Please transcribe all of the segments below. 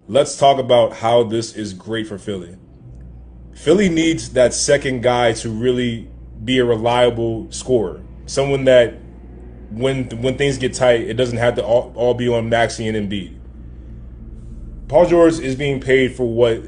let's talk about how this is great for Philly. Philly needs that second guy to really be a reliable scorer. Someone that when things get tight, it doesn't have to all be on Maxey and Embiid. Paul George is being paid for what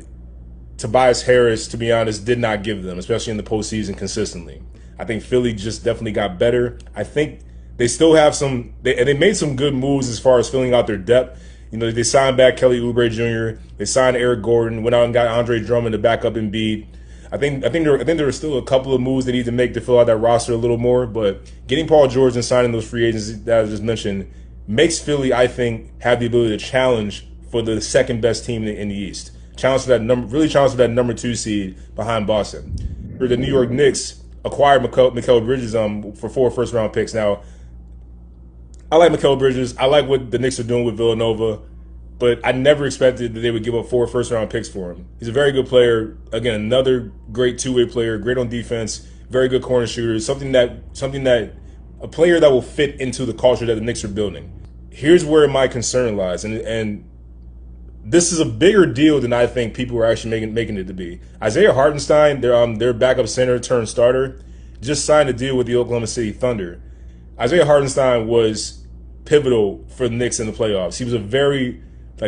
Tobias Harris, to be honest, did not give them, especially in the postseason consistently. I think Philly just definitely got better. I think they still have they made some good moves as far as filling out their depth. You know, they signed back Kelly Oubre Jr., they signed Eric Gordon, went out and got Andre Drummond to back up Embiid. I think there were still a couple of moves they need to make to fill out that roster a little more, but getting Paul George and signing those free agents that I just mentioned makes Philly, I think, have the ability to challenge for the second best team in the East. Challenge for that number 2 seed behind Boston. The New York Knicks acquired Mikal Bridges for 4 first-round picks. Now, I like Mikal Bridges. I like what the Knicks are doing with Villanova, but I never expected that they would give up 4 first-round picks for him. He's a very good player. Again, another great two-way player, great on defense, very good corner shooter, something that a player that will fit into the culture that the Knicks are building. Here's where my concern lies, and this is a bigger deal than I think people are actually making it to be. Isaiah Hartenstein, their backup center turned starter, just signed a deal with the Oklahoma City Thunder. Isaiah Hartenstein was pivotal for the Knicks in the playoffs. He was a very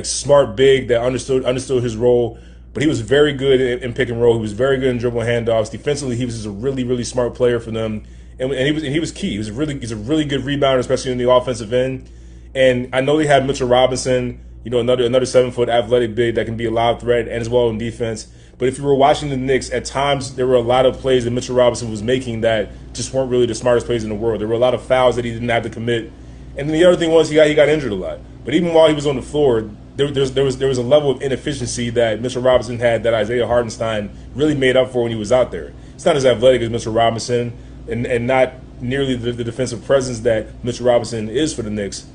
smart big that understood his role, but he was very good in pick and roll. He was very good in dribble handoffs. Defensively, he was just a really, really smart player for them, and he was key. He's a really good rebounder, especially in the offensive end. And I know they had Mitchell Robinson, you know, another 7-foot athletic big that can be a lob threat and as well in defense. But if you were watching the Knicks, at times there were a lot of plays that Mitchell Robinson was making that just weren't really the smartest plays in the world. There were a lot of fouls that he didn't have to commit. And then the other thing was he got injured a lot. But even while he was on the floor, there was a level of inefficiency that Mitchell Robinson had that Isaiah Hartenstein really made up for when he was out there. It's not as athletic as Mitchell Robinson and not nearly the defensive presence that Mitchell Robinson is for the Knicks.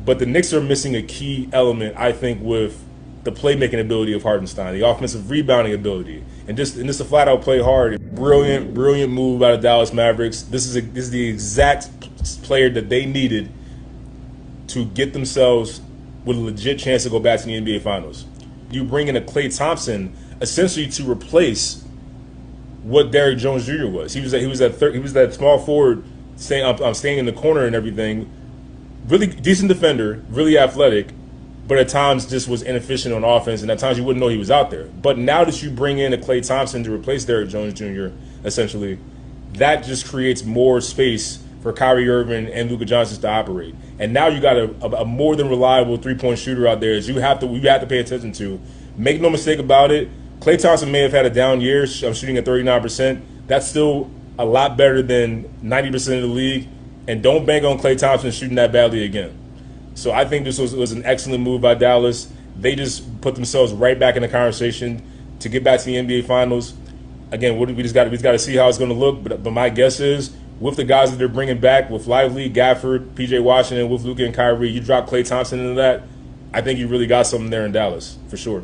But the Knicks are missing a key element, I think, with the playmaking ability of Hartenstein, the offensive rebounding ability, and just to flat out play hard. Brilliant move out of Dallas Mavericks. This is the exact player that they needed to get themselves with a legit chance to go back to the NBA Finals. You bring in a Klay Thompson essentially to replace what Derrick Jones Jr. was. He was that small forward staying in the corner and everything. Really decent defender, really athletic, but at times just was inefficient on offense, and at times you wouldn't know he was out there. But now that you bring in a Klay Thompson to replace Derrick Jones Jr., essentially, that just creates more space for Kyrie Irving and Luka Doncic to operate. And now you got a more than reliable three-point shooter out there that you have to pay attention to. Make no mistake about it, Klay Thompson may have had a down year. I'm shooting at 39%. That's still a lot better than 90% of the league. And don't bank on Klay Thompson shooting that badly again. So I think this was an excellent move by Dallas. They just put themselves right back in the conversation to get back to the NBA Finals. Again, we just got to see how it's going to look. But my guess is with the guys that they're bringing back, with Lively, Gafford, P.J. Washington, with Luka and Kyrie, you drop Klay Thompson into that, I think you really got something there in Dallas for sure.